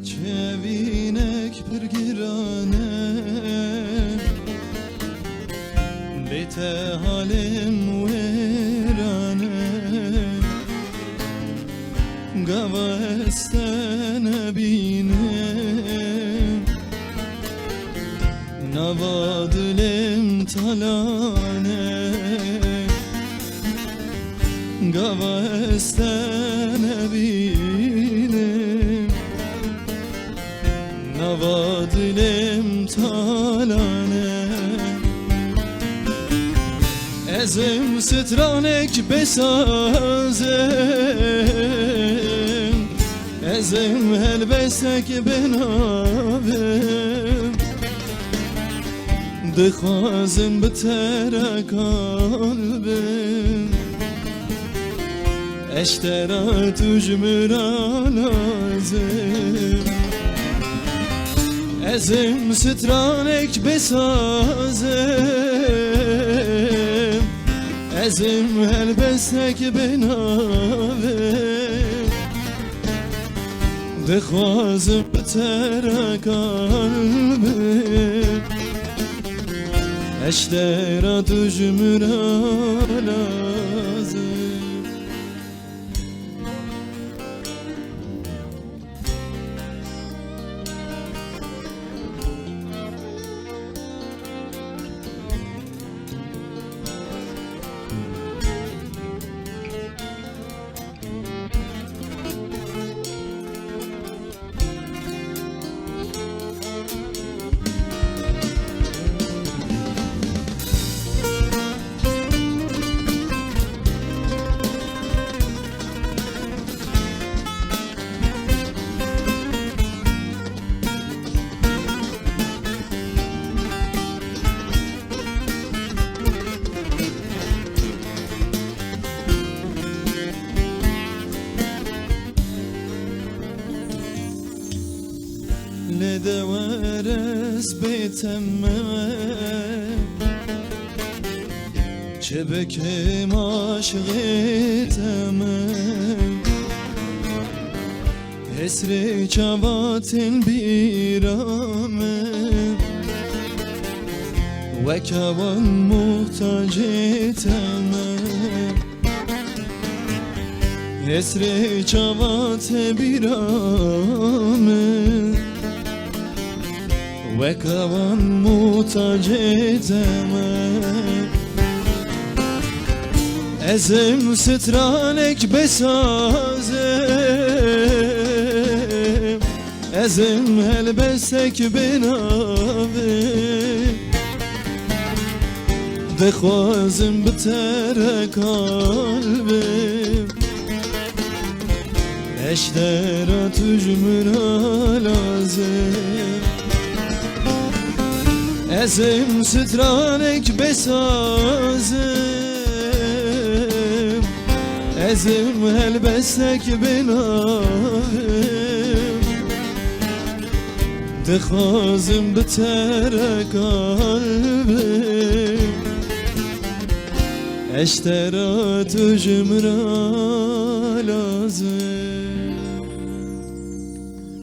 چوینک برگرانه بیت حالم ویرانه گوستن بینه نوادلم تلانه گوستن بینه نوادلم تالانه ازم سترانک بسازم ازم هلبسک بنابم دخوازم بتر قلبم اشترا تجمرا لازم ازم سترانک بسازم ازم هلبسک بنابم دخوازم بتر قلبم اشترا تجمرا لازم لدوارس بیتم چه بکم عاشقتم حسر چواتن بیرام و کوان محتاجتم حسر چوات بیرام و کوان محتاجتم ازم سترانک بسازم ازم هلبسک بنابم دخوازم بتر قلبم اشترا تجمرا لازم ازم سترانک بسازم ازم هلبسک بنابم دخوازم بتر قلبم اشترا تجمرا لازم